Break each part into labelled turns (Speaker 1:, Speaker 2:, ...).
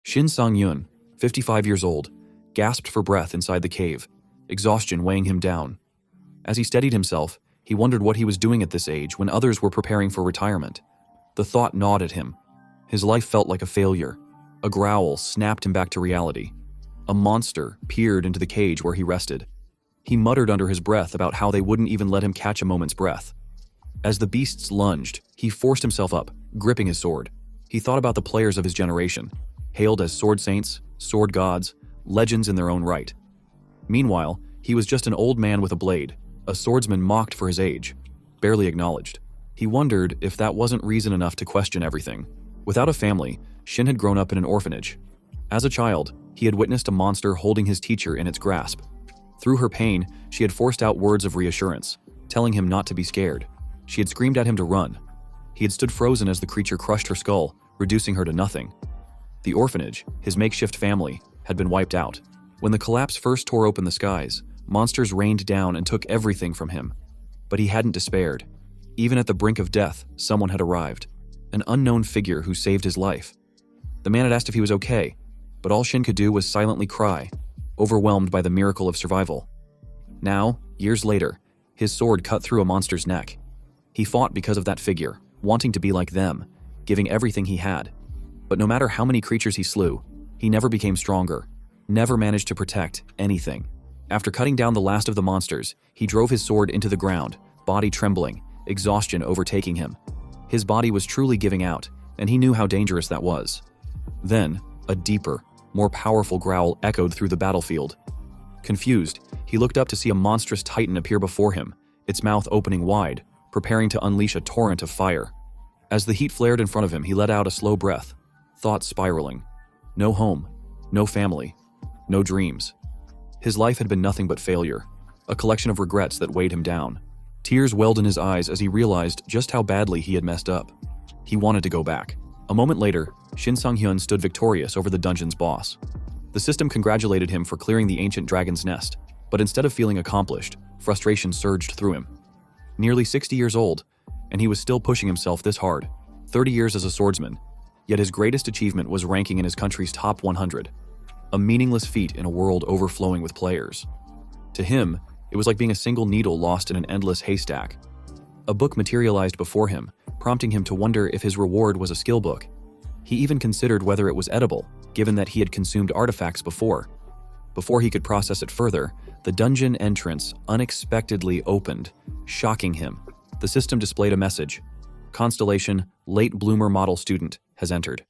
Speaker 1: Shin Sang-yun, 55 years old, gasped for breath inside the cave, exhaustion weighing him down. As he steadied himself, he wondered what he was doing at this age when others were preparing for retirement. The thought gnawed at him. His life felt like a failure. A growl snapped him back to reality. A monster peered into the cage where he rested. He muttered under his breath about how they wouldn't even let him catch a moment's breath. As the beasts lunged, he forced himself up, gripping his sword. He thought about the players of his generation, hailed as sword saints, sword gods, legends in their own right. Meanwhile, he was just an old man with a blade, a swordsman mocked for his age, barely acknowledged. He wondered if that wasn't reason enough to question everything. Without a family, Shin had grown up in an orphanage. As a child, he had witnessed a monster holding his teacher in its grasp. Through her pain, she had forced out words of reassurance, telling him not to be scared. She had screamed at him to run. He had stood frozen as the creature crushed her skull, reducing her to nothing. The orphanage, his makeshift family, had been wiped out. When the collapse first tore open the skies, monsters rained down and took everything from him. But he hadn't despaired. Even at the brink of death, someone had arrived. An unknown figure who saved his life. The man had asked if he was okay, but all Shin could do was silently cry, overwhelmed by the miracle of survival. Now, years later, his sword cut through a monster's neck. He fought because of that figure, wanting to be like them, giving everything he had. But no matter how many creatures he slew, he never became stronger, never managed to protect anything. After cutting down the last of the monsters, he drove his sword into the ground, body trembling, exhaustion overtaking him. His body was truly giving out, and he knew how dangerous that was. Then, a deeper, more powerful growl echoed through the battlefield. Confused, he looked up to see a monstrous titan appear before him, its mouth opening wide, preparing to unleash a torrent of fire. As the heat flared in front of him, he let out a slow breath, thoughts spiraling. No home, no family, no dreams. His life had been nothing but failure, a collection of regrets that weighed him down. Tears welled in his eyes as he realized just how badly he had messed up. He wanted to go back. A moment later, Shin Sang-hyun stood victorious over the dungeon's boss. The system congratulated him for clearing the ancient dragon's nest, but instead of feeling accomplished, frustration surged through him. Nearly 60 years old, and he was still pushing himself this hard, 30 years as a swordsman, yet his greatest achievement was ranking in his country's top 100. A meaningless feat in a world overflowing with players. To him, it was like being a single needle lost in an endless haystack. A book materialized before him, prompting him to wonder if his reward was a skill book. He even considered whether it was edible, given that he had consumed artifacts before. Before he could process it further, the dungeon entrance unexpectedly opened, shocking him. The system displayed a message. Constellation, late bloomer model student, has entered.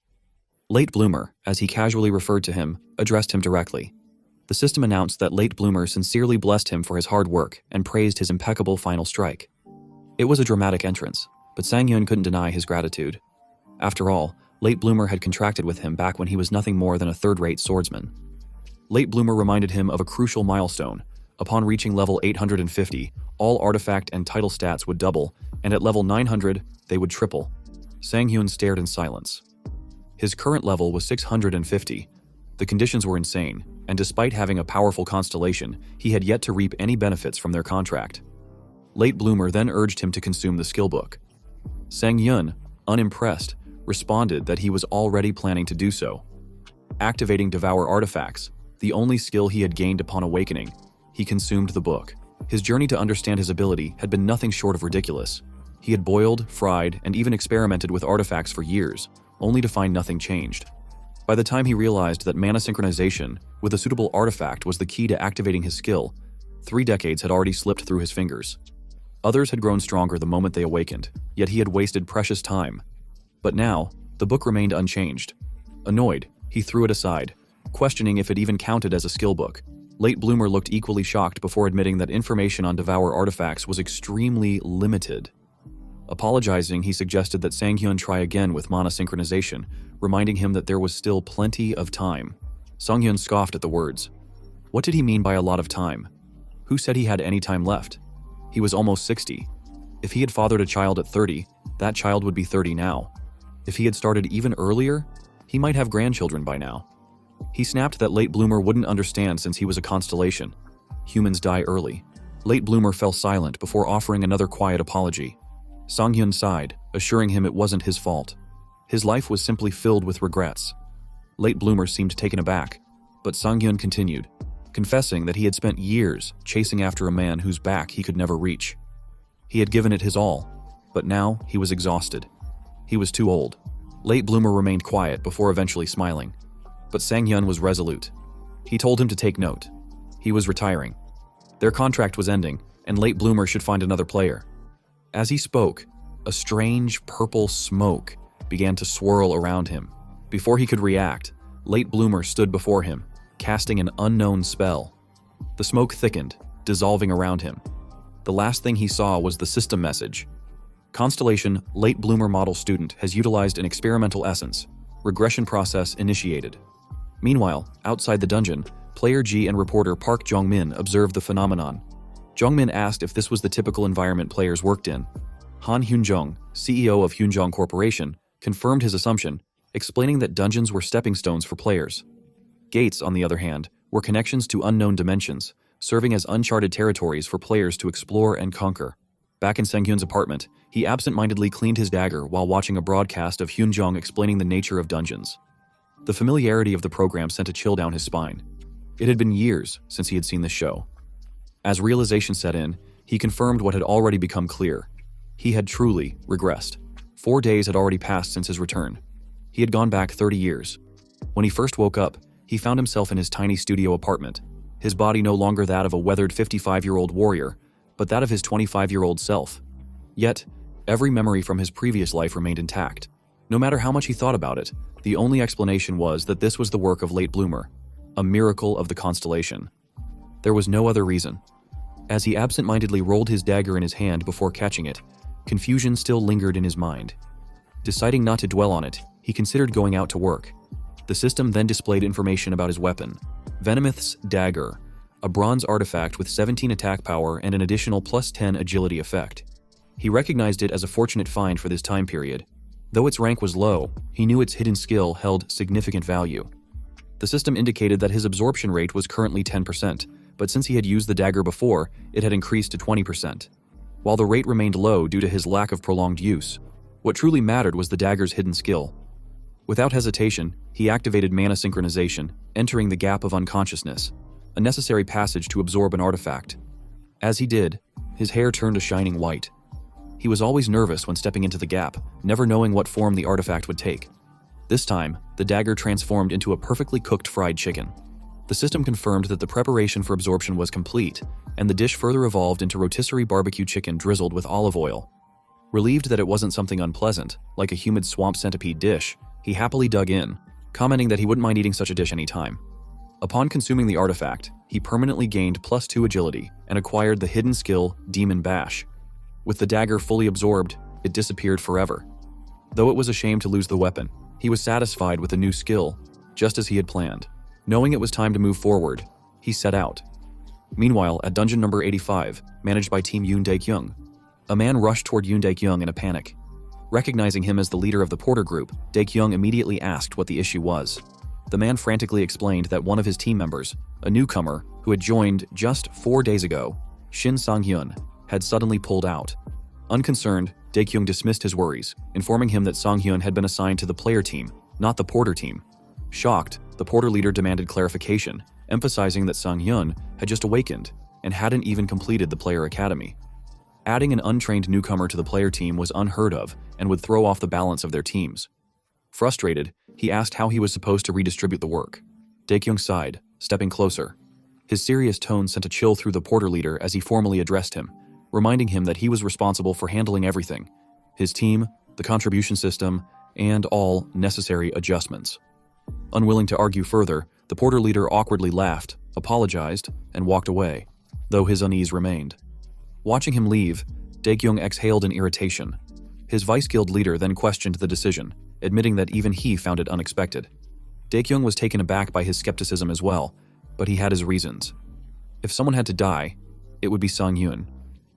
Speaker 1: Late bloomer, as he casually referred to him, addressed him directly. The system announced that late bloomer sincerely blessed him for his hard work and praised his impeccable final strike. It was a dramatic entrance, but Sang-hyun couldn't deny his gratitude. After all, late bloomer had contracted with him back when he was nothing more than a third-rate swordsman. Late bloomer reminded him of a crucial milestone. Upon reaching level 850, all artifact and title stats would double, and at level 900, they would triple. Sang-hyun stared in silence. His current level was 650. The conditions were insane, and despite having a powerful constellation, he had yet to reap any benefits from their contract. Late bloomer then urged him to consume the skill book. Sang-hyun, unimpressed, responded that he was already planning to do so. Activating Devour Artifacts, the only skill he had gained upon awakening, he consumed the book. His journey to understand his ability had been nothing short of ridiculous. He had boiled, fried, and even experimented with artifacts for years, only to find nothing changed. By the time he realized that mana synchronization with a suitable artifact was the key to activating his skill, 3 decades had already slipped through his fingers. Others had grown stronger the moment they awakened, yet he had wasted precious time. But now, the book remained unchanged. Annoyed, he threw it aside, questioning if it even counted as a skill book. Late bloomer looked equally shocked before admitting that information on Devour artifacts was extremely limited. Apologizing, he suggested that Sang-hyun try again with mana synchronization, reminding him that there was still plenty of time. Sang-hyun scoffed at the words. What did he mean by a lot of time? Who said he had any time left? He was almost 60. If he had fathered a child at 30, that child would be 30 now. If he had started even earlier, he might have grandchildren by now. He snapped that late bloomer wouldn't understand since he was a constellation. Humans die early. Late bloomer fell silent before offering another quiet apology. Sang-hyun sighed, assuring him it wasn't his fault. His life was simply filled with regrets. Late Bloomer seemed taken aback, but Sang-hyun continued, confessing that he had spent years chasing after a man whose back he could never reach. He had given it his all, but now he was exhausted. He was too old. Late Bloomer remained quiet before eventually smiling, but Sang-hyun was resolute. He told him to take note. He was retiring. Their contract was ending, and Late Bloomer should find another player. As he spoke, a strange purple smoke began to swirl around him. Before he could react, Late Bloomer stood before him, casting an unknown spell. The smoke thickened, dissolving around him. The last thing he saw was the system message. Constellation Late Bloomer model student has utilized an experimental essence. Regression process initiated. Meanwhile, outside the dungeon, Player G and reporter Park Jong-min observed the phenomenon. Jong-min asked if this was the typical environment players worked in. Han Hyun-jong, CEO of Hyunjong Corporation, confirmed his assumption, explaining that dungeons were stepping stones for players. Gates, on the other hand, were connections to unknown dimensions, serving as uncharted territories for players to explore and conquer. Back in Sang-hyun's apartment, he absent-mindedly cleaned his dagger while watching a broadcast of Hyunjong explaining the nature of dungeons. The familiarity of the program sent a chill down his spine. It had been years since he had seen this show. As realization set in, he confirmed what had already become clear. He had truly regressed. 4 days had already passed since his return. He had gone back 30 years. When he first woke up, he found himself in his tiny studio apartment, his body no longer that of a weathered 55-year-old warrior, but that of his 25-year-old self. Yet, every memory from his previous life remained intact. No matter how much he thought about it, the only explanation was that this was the work of Late Bloomer, a miracle of the constellation. There was no other reason. As he absent-mindedly rolled his dagger in his hand before catching it, confusion still lingered in his mind. Deciding not to dwell on it, he considered going out to work. The system then displayed information about his weapon, Venomith's Dagger, a bronze artifact with 17 attack power and an additional +10 agility effect. He recognized it as a fortunate find for this time period. Though its rank was low, he knew its hidden skill held significant value. The system indicated that his absorption rate was currently 10%, but since he had used the dagger before, it had increased to 20%. While the rate remained low due to his lack of prolonged use, what truly mattered was the dagger's hidden skill. Without hesitation, he activated mana synchronization, entering the gap of unconsciousness, a necessary passage to absorb an artifact. As he did, his hair turned a shining white. He was always nervous when stepping into the gap, never knowing what form the artifact would take. This time, the dagger transformed into a perfectly cooked fried chicken. The system confirmed that the preparation for absorption was complete, and the dish further evolved into rotisserie barbecue chicken drizzled with olive oil. Relieved that it wasn't something unpleasant, like a humid swamp centipede dish, he happily dug in, commenting that he wouldn't mind eating such a dish anytime. Upon consuming the artifact, he permanently gained +2 agility and acquired the hidden skill Demon Bash. With the dagger fully absorbed, it disappeared forever. Though it was a shame to lose the weapon, he was satisfied with the new skill, just as he had planned. Knowing it was time to move forward, he set out. Meanwhile, at dungeon number 85, managed by Team Yoon Dae-kyung, a man rushed toward Yoon Dae-kyung in a panic. Recognizing him as the leader of the Porter group, Dae-kyung immediately asked what the issue was. The man frantically explained that one of his team members, a newcomer who had joined just 4 days ago, Shin Sang-hyun, had suddenly pulled out. Unconcerned, Dae-kyung dismissed his worries, informing him that Sang-hyun had been assigned to the player team, not the Porter team. Shocked, the Porter leader demanded clarification, emphasizing that Sang-hyun had just awakened and hadn't even completed the player academy. Adding an untrained newcomer to the player team was unheard of and would throw off the balance of their teams. Frustrated, he asked how he was supposed to redistribute the work. Dae-kyung sighed, stepping closer. His serious tone sent a chill through the Porter leader as he formally addressed him, reminding him that he was responsible for handling everything: his team, the contribution system, and all necessary adjustments. Unwilling to argue further, the Porter leader awkwardly laughed, apologized, and walked away, though his unease remained. Watching him leave, Dae-kyung exhaled in irritation. His vice guild leader then questioned the decision, admitting that even he found it unexpected. Dae-kyung was taken aback by his skepticism as well, but he had his reasons. If someone had to die, it would be Sang-hyun,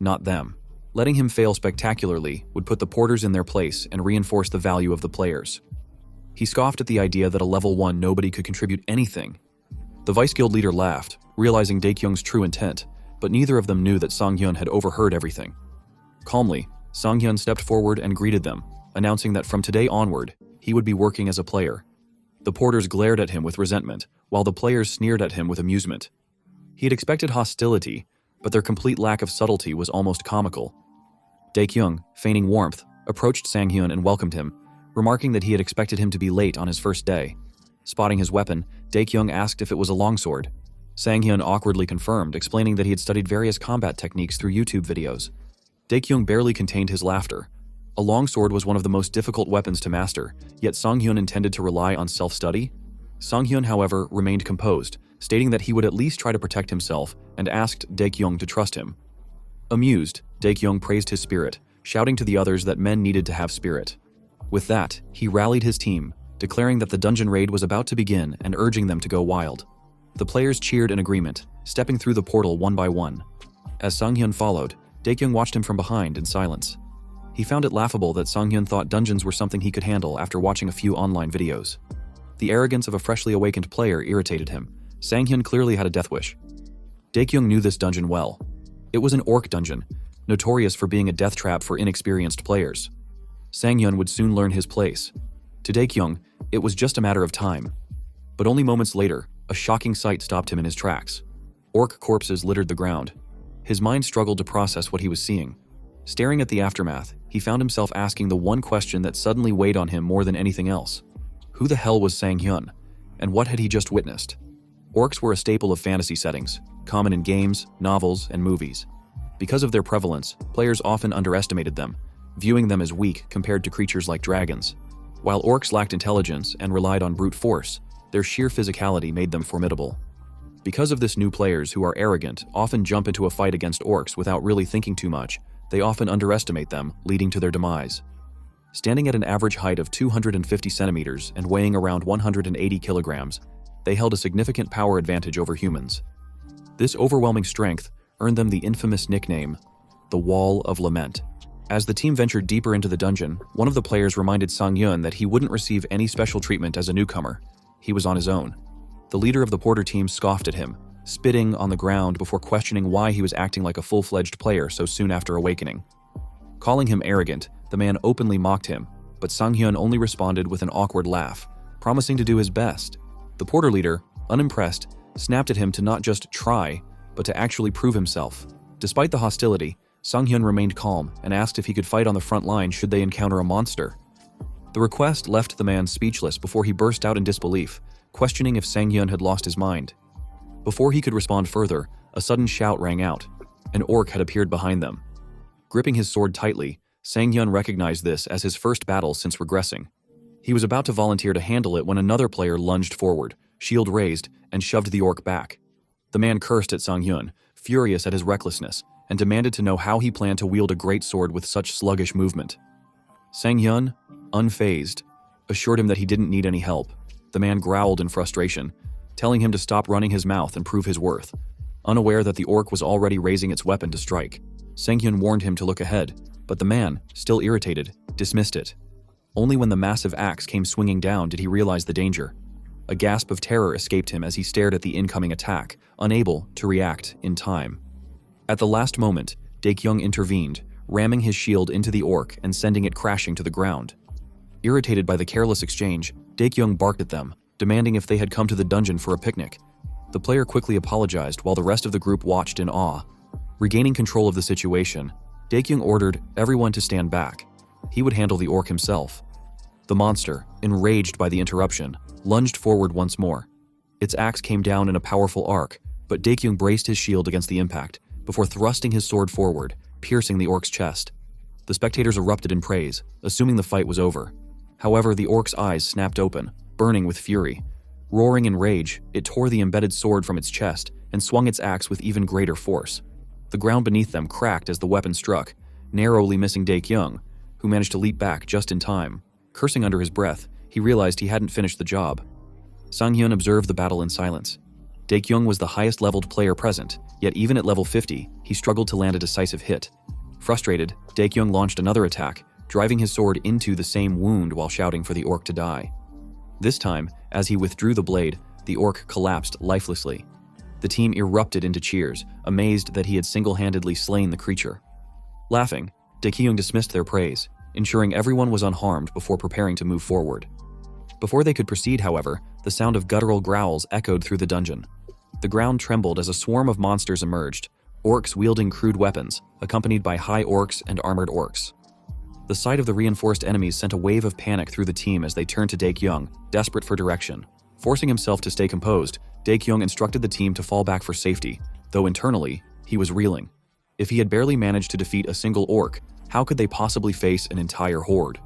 Speaker 1: not them. Letting him fail spectacularly would put the Porters in their place and reinforce the value of the players. He scoffed at the idea that a level 1 nobody could contribute anything. The vice guild leader laughed, realizing Dae-kyung's true intent, but neither of them knew that Sang-hyun had overheard everything. Calmly, Sang-hyun stepped forward and greeted them, announcing that from today onward, he would be working as a player. The porters glared at him with resentment, while the players sneered at him with amusement. He had expected hostility, but their complete lack of subtlety was almost comical. Daekyung, feigning warmth, approached Sang-hyun and welcomed him, remarking that he had expected him to be late on his first day. Spotting his weapon, Daekyung asked if it was a longsword. Sang-hyun awkwardly confirmed, explaining that he had studied various combat techniques through YouTube videos. Daekyung barely contained his laughter. A longsword was one of the most difficult weapons to master, yet Sang-hyun intended to rely on self-study? Sang-hyun, however, remained composed, stating that he would at least try to protect himself and asked Daekyung to trust him. Amused, Daekyung praised his spirit, shouting to the others that men needed to have spirit. With that, he rallied his team, declaring that the dungeon raid was about to begin and urging them to go wild. The players cheered in agreement, stepping through the portal one by one. As Sang-hyun followed, Daekyung watched him from behind in silence. He found it laughable that Sang-hyun thought dungeons were something he could handle after watching a few online videos. The arrogance of a freshly awakened player irritated him. Sang-hyun clearly had a death wish. Daekyung knew this dungeon well. It was an orc dungeon, notorious for being a death trap for inexperienced players. Sang-hyun would soon learn his place. To Daekyung, it was just a matter of time. But only moments later, a shocking sight stopped him in his tracks. Orc corpses littered the ground. His mind struggled to process what he was seeing. Staring at the aftermath, he found himself asking the one question that suddenly weighed on him more than anything else. Who the hell was Sang-hyun? And what had he just witnessed? Orcs were a staple of fantasy settings, common in games, novels, and movies. Because of their prevalence, players often underestimated them, viewing them as weak compared to creatures like dragons. While orcs lacked intelligence and relied on brute force, their sheer physicality made them formidable. Because of this, new players who are arrogant often jump into a fight against orcs without really thinking too much. They often underestimate them, leading to their demise. Standing at an average height of 250 centimeters and weighing around 180 kilograms, they held a significant power advantage over humans. This overwhelming strength earned them the infamous nickname, the Wall of Lament. As the team ventured deeper into the dungeon, one of the players reminded Sang-hyun that he wouldn't receive any special treatment as a newcomer. He was on his own. The leader of the porter team scoffed at him, spitting on the ground before questioning why he was acting like a full-fledged player so soon after awakening. Calling him arrogant, the man openly mocked him, but Sang-hyun only responded with an awkward laugh, promising to do his best. The porter leader, unimpressed, snapped at him to not just try, but to actually prove himself. Despite the hostility, Sang-hyun remained calm and asked if he could fight on the front line should they encounter a monster. The request left the man speechless before he burst out in disbelief, questioning if Sang-hyun had lost his mind. Before he could respond further, a sudden shout rang out. An orc had appeared behind them. Gripping his sword tightly, Sang-hyun recognized this as his first battle since regressing. He was about to volunteer to handle it when another player lunged forward, shield raised, and shoved the orc back. The man cursed at Sang-hyun, furious at his recklessness, and demanded to know how he planned to wield a great sword with such sluggish movement. Sang-hyun, unfazed, assured him that he didn't need any help. The man growled in frustration, telling him to stop running his mouth and prove his worth. Unaware that the orc was already raising its weapon to strike, Sang-hyun warned him to look ahead, but the man, still irritated, dismissed it. Only when the massive axe came swinging down did he realize the danger. A gasp of terror escaped him as he stared at the incoming attack, unable to react in time. At the last moment, Daekyung intervened, ramming his shield into the orc and sending it crashing to the ground. Irritated by the careless exchange, Daekyung barked at them, demanding if they had come to the dungeon for a picnic. The player quickly apologized while the rest of the group watched in awe. Regaining control of the situation, Daekyung ordered everyone to stand back. He would handle the orc himself. The monster, enraged by the interruption, lunged forward once more. Its axe came down in a powerful arc, but Daekyung braced his shield against the impact before thrusting his sword forward, piercing the orc's chest. The spectators erupted in praise, assuming the fight was over. However, the orc's eyes snapped open, burning with fury. Roaring in rage, it tore the embedded sword from its chest and swung its axe with even greater force. The ground beneath them cracked as the weapon struck, narrowly missing Daekyung, who managed to leap back just in time. Cursing under his breath, he realized he hadn't finished the job. Sang-hyun observed the battle in silence. Daekyung was the highest leveled player present, yet even at level 50, he struggled to land a decisive hit. Frustrated, Daekyung launched another attack, driving his sword into the same wound while shouting for the orc to die. This time, as he withdrew the blade, the orc collapsed lifelessly. The team erupted into cheers, amazed that he had single-handedly slain the creature. Laughing, Daekyung dismissed their praise, ensuring everyone was unharmed before preparing to move forward. Before they could proceed, however, the sound of guttural growls echoed through the dungeon. The ground trembled as a swarm of monsters emerged, orcs wielding crude weapons, accompanied by high orcs and armored orcs. The sight of the reinforced enemies sent a wave of panic through the team as they turned to Daekyung, desperate for direction. Forcing himself to stay composed, Daekyung instructed the team to fall back for safety, though internally, he was reeling. If he had barely managed to defeat a single orc, how could they possibly face an entire horde?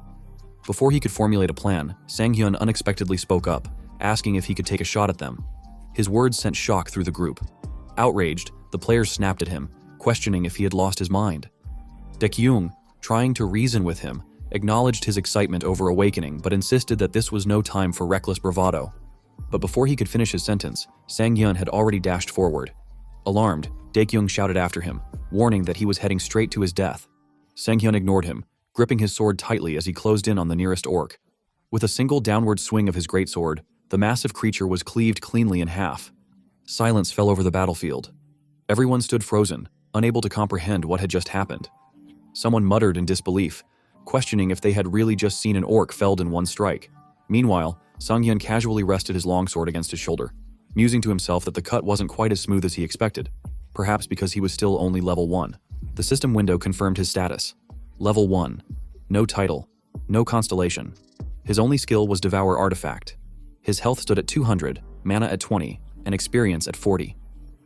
Speaker 1: Before he could formulate a plan, Sang-hyun unexpectedly spoke up, asking if he could take a shot at them. His words sent shock through the group. Outraged, the players snapped at him, questioning if he had lost his mind. Daekyung, trying to reason with him, acknowledged his excitement over awakening but insisted that this was no time for reckless bravado. But before he could finish his sentence, Sang-hyun had already dashed forward. Alarmed, Daekyung shouted after him, warning that he was heading straight to his death. Sang-hyun ignored him, gripping his sword tightly as he closed in on the nearest orc. With a single downward swing of his greatsword, the massive creature was cleaved cleanly in half. Silence fell over the battlefield. Everyone stood frozen, unable to comprehend what had just happened. Someone muttered in disbelief, questioning if they had really just seen an orc felled in one strike. Meanwhile, Sang-hyun casually rested his longsword against his shoulder, musing to himself that the cut wasn't quite as smooth as he expected, perhaps because he was still only level 1. The system window confirmed his status. Level 1. No title. No constellation. His only skill was Devour Artifact. His health stood at 200, mana at 20, and experience at 40.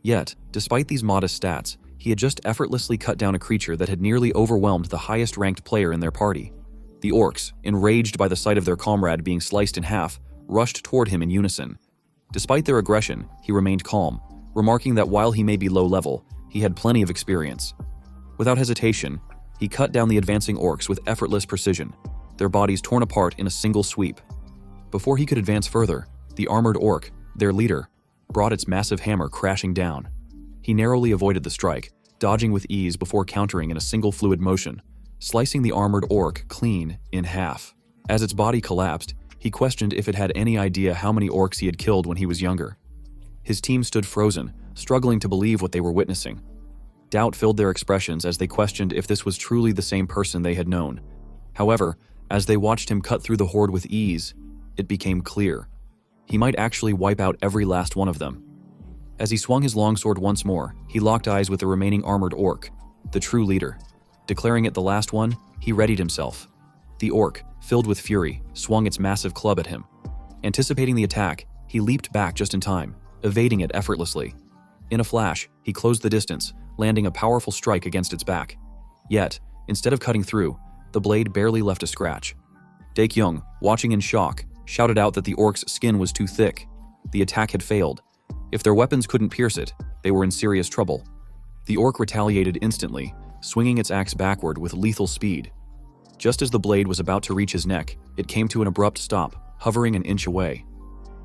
Speaker 1: Yet, despite these modest stats, he had just effortlessly cut down a creature that had nearly overwhelmed the highest-ranked player in their party. The orcs, enraged by the sight of their comrade being sliced in half, rushed toward him in unison. Despite their aggression, he remained calm, remarking that while he may be low level, he had plenty of experience. Without hesitation, he cut down the advancing orcs with effortless precision, their bodies torn apart in a single sweep. Before he could advance further, the armored orc, their leader, brought its massive hammer crashing down. He narrowly avoided the strike, dodging with ease before countering in a single fluid motion, slicing the armored orc clean in half. As its body collapsed, he questioned if it had any idea how many orcs he had killed when he was younger. His team stood frozen, struggling to believe what they were witnessing. Doubt filled their expressions as they questioned if this was truly the same person they had known. However, as they watched him cut through the horde with ease, it became clear. He might actually wipe out every last one of them. As he swung his longsword once more, he locked eyes with the remaining armored orc, the true leader. Declaring it the last one, he readied himself. The orc, filled with fury, swung its massive club at him. Anticipating the attack, he leaped back just in time, evading it effortlessly. In a flash, he closed the distance, landing a powerful strike against its back. Yet, instead of cutting through, the blade barely left a scratch. Daekyung, watching in shock, shouted out that the orc's skin was too thick. The attack had failed. If their weapons couldn't pierce it, they were in serious trouble. The orc retaliated instantly, swinging its axe backward with lethal speed. Just as the blade was about to reach his neck, it came to an abrupt stop, hovering an inch away.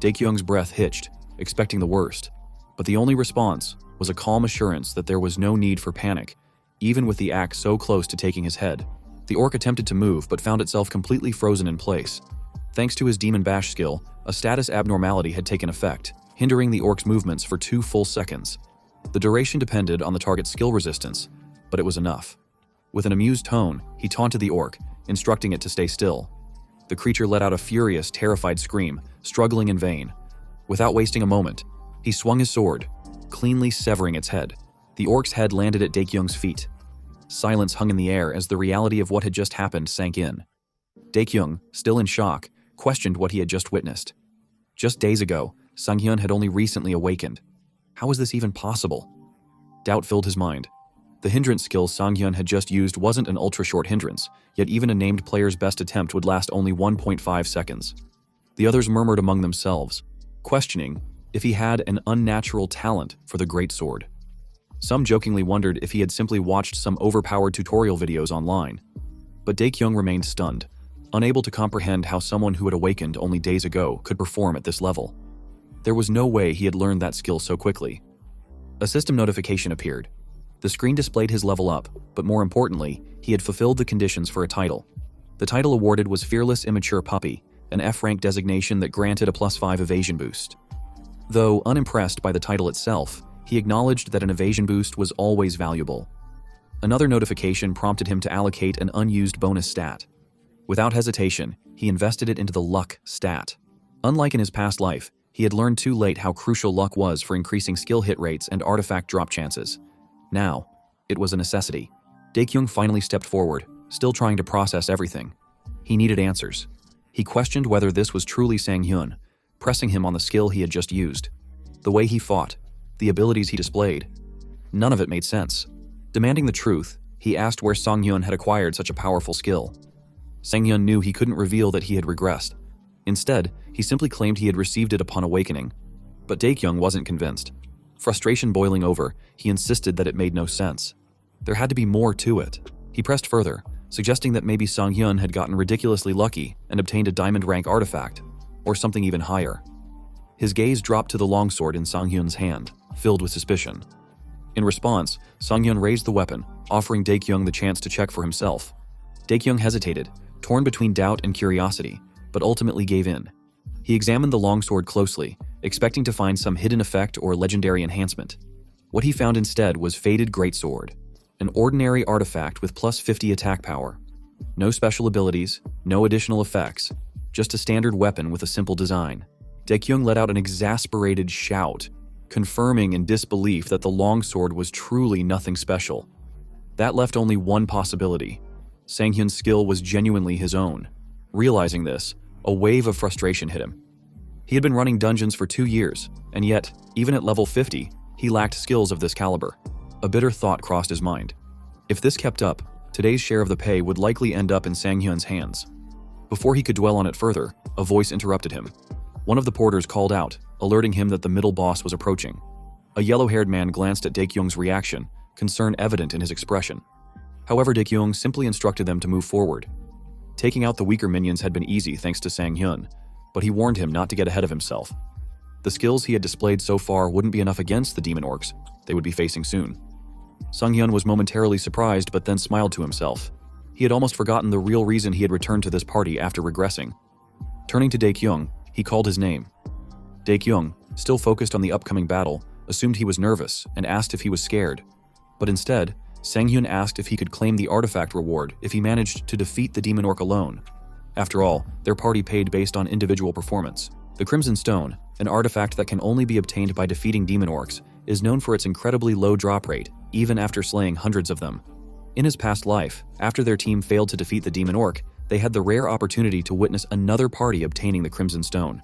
Speaker 1: Daekyung's breath hitched, expecting the worst, but the only response was a calm assurance that there was no need for panic, even with the axe so close to taking his head. The orc attempted to move but found itself completely frozen in place. Thanks to his Demon Bash skill, a status abnormality had taken effect, hindering the orc's movements for 2 full seconds. The duration depended on the target's skill resistance, but it was enough. With an amused tone, he taunted the orc, instructing it to stay still. The creature let out a furious, terrified scream, struggling in vain. Without wasting a moment, he swung his sword, cleanly severing its head. The orc's head landed at Daekyung's feet. Silence hung in the air as the reality of what had just happened sank in. Daekyung, still in shock, questioned what he had just witnessed. Just days ago, Sang-hyun had only recently awakened. How was this even possible? Doubt filled his mind. The hindrance skill Sang-hyun had just used wasn't an ultra-short hindrance, yet even a named player's best attempt would last only 1.5 seconds. The others murmured among themselves, questioning if he had an unnatural talent for the greatsword. Some jokingly wondered if he had simply watched some overpowered tutorial videos online. But Daekyung remained stunned, unable to comprehend how someone who had awakened only days ago could perform at this level. There was no way he had learned that skill so quickly. A system notification appeared. The screen displayed his level up, but more importantly, he had fulfilled the conditions for a title. The title awarded was Fearless Immature Puppy, an F-rank designation that granted a +5 evasion boost. Though unimpressed by the title itself, he acknowledged that an evasion boost was always valuable. Another notification prompted him to allocate an unused bonus stat. Without hesitation, he invested it into the luck stat. Unlike in his past life, he had learned too late how crucial luck was for increasing skill hit rates and artifact drop chances. Now, it was a necessity. Daekyung finally stepped forward, still trying to process everything. He needed answers. He questioned whether this was truly Sang-hyun, pressing him on the skill he had just used. The way he fought, the abilities he displayed, none of it made sense. Demanding the truth, he asked where Sang-hyun had acquired such a powerful skill. Sang-hyun knew he couldn't reveal that he had regressed. Instead, he simply claimed he had received it upon awakening. But Daekyung wasn't convinced. Frustration boiling over, he insisted that it made no sense. There had to be more to it. He pressed further, suggesting that maybe Sang-hyun had gotten ridiculously lucky and obtained a diamond rank artifact, or something even higher. His gaze dropped to the longsword in Sang-hyun's hand, filled with suspicion. In response, Sang-hyun raised the weapon, offering Daekyung the chance to check for himself. Daekyung hesitated, torn between doubt and curiosity, but ultimately gave in. He examined the longsword closely, expecting to find some hidden effect or legendary enhancement. What he found instead was Faded Greatsword, an ordinary artifact with plus 50 attack power. No special abilities, no additional effects, just a standard weapon with a simple design. Daekyung let out an exasperated shout, confirming in disbelief that the longsword was truly nothing special. That left only one possibility. Sang-hyun's skill was genuinely his own. Realizing this, a wave of frustration hit him. He had been running dungeons for 2 years, and yet, even at level 50, he lacked skills of this caliber. A bitter thought crossed his mind. If this kept up, today's share of the pay would likely end up in Sang-hyun's hands. Before he could dwell on it further, a voice interrupted him. One of the porters called out, alerting him that the middle boss was approaching. A yellow-haired man glanced at Daekyung's reaction, concern evident in his expression. However, Daekyung simply instructed them to move forward. Taking out the weaker minions had been easy thanks to Sang-hyun, but he warned him not to get ahead of himself. The skills he had displayed so far wouldn't be enough against the demon orcs they would be facing soon. Sang-hyun was momentarily surprised but then smiled to himself. He had almost forgotten the real reason he had returned to this party after regressing. Turning to Daekyung, he called his name. Daekyung, still focused on the upcoming battle, assumed he was nervous and asked if he was scared. But instead, Sang-hyun asked if he could claim the artifact reward if he managed to defeat the demon orc alone. After all, their party paid based on individual performance. The Crimson Stone, an artifact that can only be obtained by defeating demon orcs, is known for its incredibly low drop rate, even after slaying hundreds of them. In his past life, after their team failed to defeat the demon orc, they had the rare opportunity to witness another party obtaining the Crimson Stone.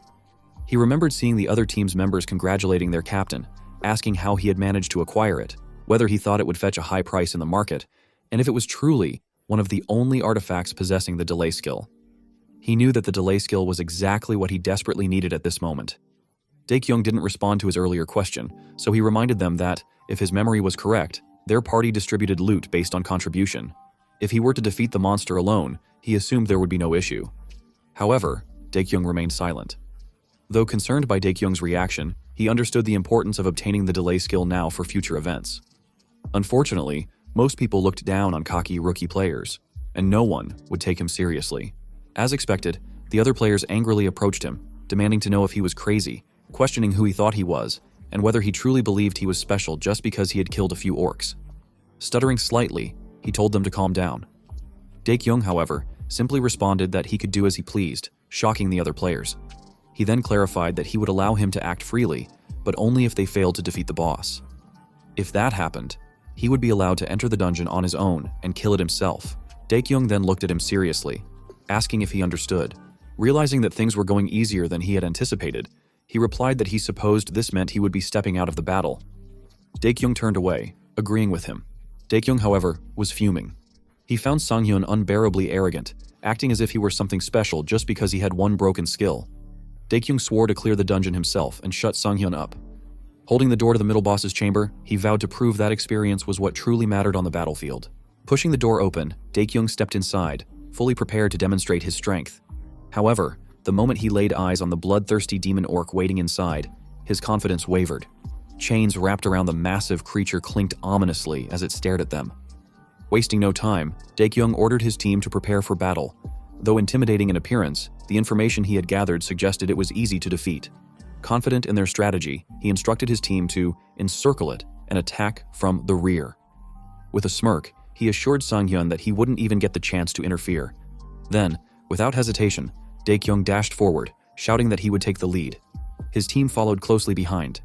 Speaker 1: He remembered seeing the other team's members congratulating their captain, asking how he had managed to acquire it, whether he thought it would fetch a high price in the market, and if it was truly one of the only artifacts possessing the delay skill. He knew that the delay skill was exactly what he desperately needed at this moment. Daekyung didn't respond to his earlier question, so he reminded them that, if his memory was correct, their party distributed loot based on contribution. If he were to defeat the monster alone, he assumed there would be no issue. However, Daekyung remained silent. Though concerned by Daekyung's reaction, he understood the importance of obtaining the delay skill now for future events. Unfortunately, most people looked down on cocky rookie players, and no one would take him seriously. As expected, the other players angrily approached him, demanding to know if he was crazy, questioning who he thought he was, and whether he truly believed he was special just because he had killed a few orcs. Stuttering slightly, he told them to calm down. Daekyung, however, simply responded that he could do as he pleased, shocking the other players. He then clarified that he would allow him to act freely, but only if they failed to defeat the boss. If that happened, he would be allowed to enter the dungeon on his own and kill it himself. Daekyung then looked at him seriously, asking if he understood. Realizing that things were going easier than he had anticipated, he replied that he supposed this meant he would be stepping out of the battle. Daekyung turned away, agreeing with him. Daekyung, however, was fuming. He found Sang-hyun unbearably arrogant, acting as if he were something special just because he had one broken skill. Daekyung swore to clear the dungeon himself and shut Sang-hyun up. Holding the door to the middle boss's chamber, he vowed to prove that experience was what truly mattered on the battlefield. Pushing the door open, Daekyung stepped inside, fully prepared to demonstrate his strength. However, the moment he laid eyes on the bloodthirsty demon orc waiting inside, his confidence wavered. Chains wrapped around the massive creature clinked ominously as it stared at them. Wasting no time, Daekyung ordered his team to prepare for battle. Though intimidating in appearance, the information he had gathered suggested it was easy to defeat. Confident in their strategy, he instructed his team to encircle it and attack from the rear. With a smirk, he assured Sang-hyun that he wouldn't even get the chance to interfere. Then, without hesitation, Daekyung dashed forward, shouting that he would take the lead. His team followed closely behind.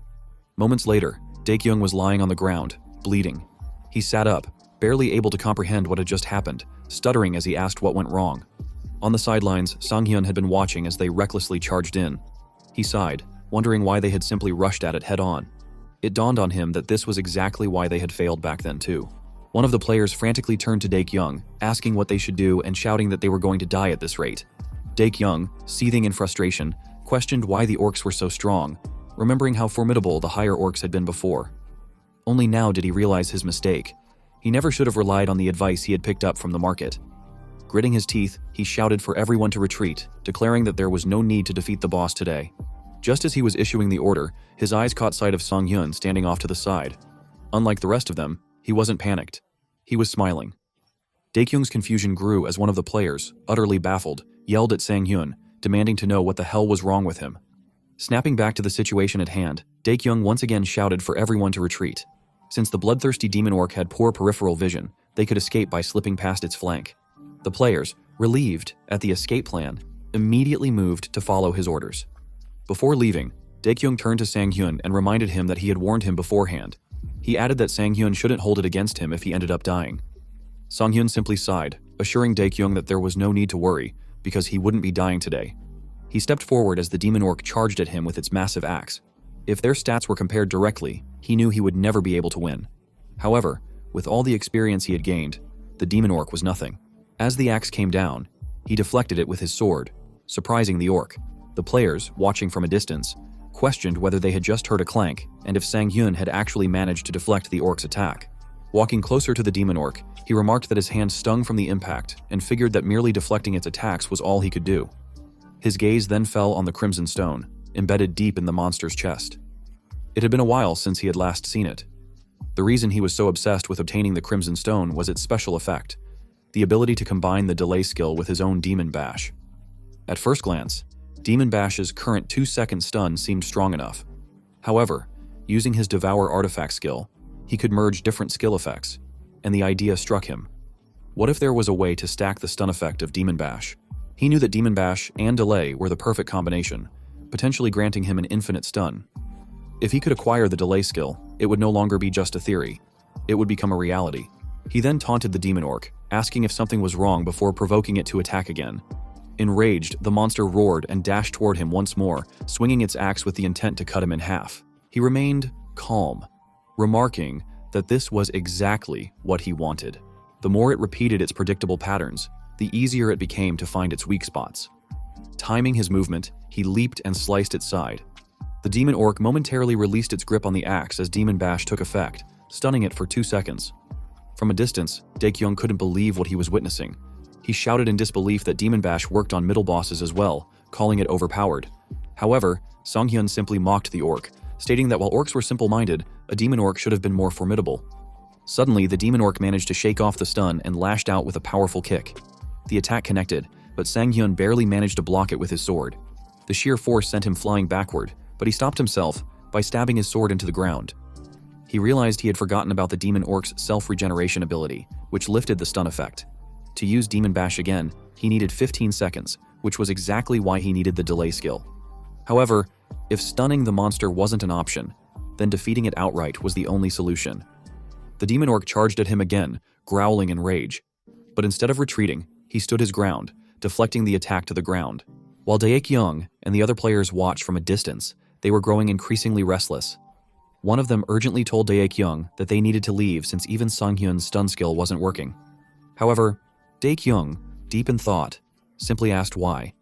Speaker 1: Moments later, Daekyung was lying on the ground, bleeding. He sat up, barely able to comprehend what had just happened, stuttering as he asked what went wrong. On the sidelines, Sanghyun had been watching as they recklessly charged in. He sighed, wondering why they had simply rushed at it head-on. It dawned on him that this was exactly why they had failed back then too. One of the players frantically turned to Daekyung, asking what they should do and shouting that they were going to die at this rate. Daekyung, seething in frustration, questioned why the orcs were so strong, remembering how formidable the higher orcs had been before. Only now did he realize his mistake. He never should have relied on the advice he had picked up from the market. Gritting his teeth, he shouted for everyone to retreat, declaring that there was no need to defeat the boss today. Just as he was issuing the order, his eyes caught sight of Sanghyun standing off to the side. Unlike the rest of them, he wasn't panicked. He was smiling. Daekyung's confusion grew as one of the players, utterly baffled, yelled at Sanghyun, demanding to know what the hell was wrong with him. Snapping back to the situation at hand, Daekyung once again shouted for everyone to retreat. Since the bloodthirsty demon orc had poor peripheral vision, they could escape by slipping past its flank. The players, relieved at the escape plan, immediately moved to follow his orders. Before leaving, Daekyung turned to Sanghyun and reminded him that he had warned him beforehand. He added that Sanghyun shouldn't hold it against him if he ended up dying. Sanghyun simply sighed, assuring Daekyung that there was no need to worry, because he wouldn't be dying today. He stepped forward as the demon orc charged at him with its massive axe. If their stats were compared directly, he knew he would never be able to win. However, with all the experience he had gained, the demon orc was nothing. As the axe came down, he deflected it with his sword, surprising the orc. The players, watching from a distance, questioned whether they had just heard a clank and if Sanghyun had actually managed to deflect the orc's attack. Walking closer to the demon orc, he remarked that his hand stung from the impact and figured that merely deflecting its attacks was all he could do. His gaze then fell on the crimson stone, embedded deep in the monster's chest. It had been a while since he had last seen it. The reason he was so obsessed with obtaining the crimson stone was its special effect, the ability to combine the delay skill with his own Demon Bash. At first glance, Demon Bash's current 2-second stun seemed strong enough. However, using his Devour artifact skill, he could merge different skill effects, and the idea struck him. What if there was a way to stack the stun effect of Demon Bash? He knew that Demon Bash and Delay were the perfect combination, potentially granting him an infinite stun. If he could acquire the Delay skill, it would no longer be just a theory. It would become a reality. He then taunted the demon orc, asking if something was wrong before provoking it to attack again. Enraged, the monster roared and dashed toward him once more, swinging its axe with the intent to cut him in half. He remained calm, remarking that this was exactly what he wanted. The more it repeated its predictable patterns, the easier it became to find its weak spots. Timing his movement, he leaped and sliced its side. The demon orc momentarily released its grip on the axe as Demon Bash took effect, stunning it for 2 seconds. From a distance, Daekyung couldn't believe what he was witnessing. He shouted in disbelief that Demon Bash worked on middle bosses as well, calling it overpowered. However, Sanghyun simply mocked the orc, stating that while orcs were simple-minded, a demon orc should have been more formidable. Suddenly, the demon orc managed to shake off the stun and lashed out with a powerful kick. The attack connected, but Sanghyun barely managed to block it with his sword. The sheer force sent him flying backward, but he stopped himself by stabbing his sword into the ground. He realized he had forgotten about the demon orc's self-regeneration ability, which lifted the stun effect. To use Demon Bash again, he needed 15 seconds, which was exactly why he needed the delay skill. However, if stunning the monster wasn't an option, then defeating it outright was the only solution. The demon orc charged at him again, growling in rage. But instead of retreating, he stood his ground, deflecting the attack to the ground. While Daekyung and the other players watched from a distance, they were growing increasingly restless. One of them urgently told Daekyung that they needed to leave since even Sanghyun's stun skill wasn't working. However, Daekyung, deep in thought, simply asked why.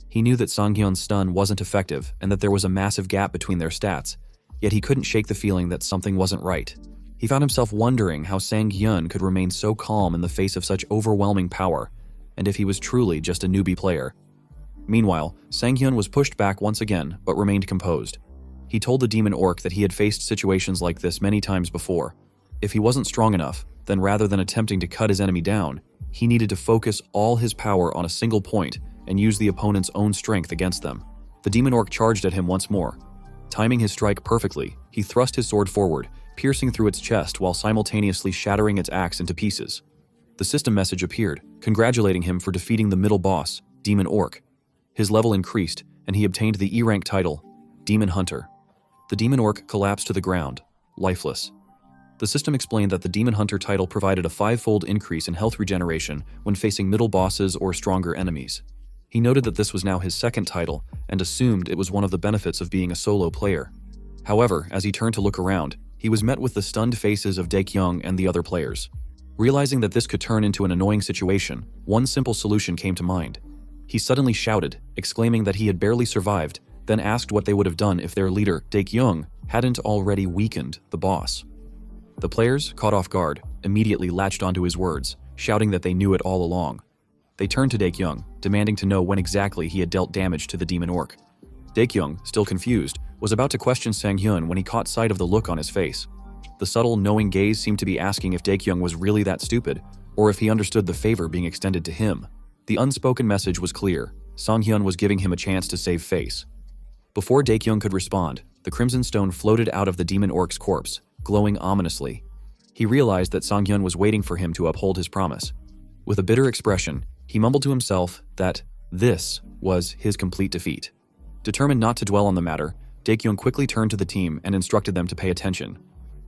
Speaker 1: He knew that Sanghyun's stun wasn't effective and that there was a massive gap between their stats, yet he couldn't shake the feeling that something wasn't right. He found himself wondering how Sanghyun could remain so calm in the face of such overwhelming power, and if he was truly just a newbie player. Meanwhile, Sanghyun was pushed back once again, but remained composed. He told the demon orc that he had faced situations like this many times before. If he wasn't strong enough, then rather than attempting to cut his enemy down, he needed to focus all his power on a single point and use the opponent's own strength against them. The demon orc charged at him once more. Timing his strike perfectly, he thrust his sword forward, piercing through its chest while simultaneously shattering its axe into pieces. The system message appeared, congratulating him for defeating the middle boss, Demon Orc. His level increased, and he obtained the E-rank title, Demon Hunter. The Demon Orc collapsed to the ground, lifeless. The system explained that the Demon Hunter title provided a 5-fold increase in health regeneration when facing middle bosses or stronger enemies. He noted that this was now his second title and assumed it was one of the benefits of being a solo player. However, as he turned to look around, he was met with the stunned faces of Daekyung and the other players. Realizing that this could turn into an annoying situation, one simple solution came to mind. He suddenly shouted, exclaiming that he had barely survived, then asked what they would have done if their leader, Daekyung, hadn't already weakened the boss. The players, caught off guard, immediately latched onto his words, shouting that they knew it all along. They turned to Daekyung, demanding to know when exactly he had dealt damage to the Demon Orc. Daekyung, still confused, was about to question Sang-hyun when he caught sight of the look on his face. The subtle, knowing gaze seemed to be asking if Daekyung was really that stupid, or if he understood the favor being extended to him. The unspoken message was clear. Sang-hyun was giving him a chance to save face. Before Daekyung could respond, the Crimson Stone floated out of the Demon Orc's corpse, glowing ominously. He realized that Sang-hyun was waiting for him to uphold his promise. With a bitter expression, he mumbled to himself that this was his complete defeat. Determined not to dwell on the matter, Daekyung quickly turned to the team and instructed them to pay attention.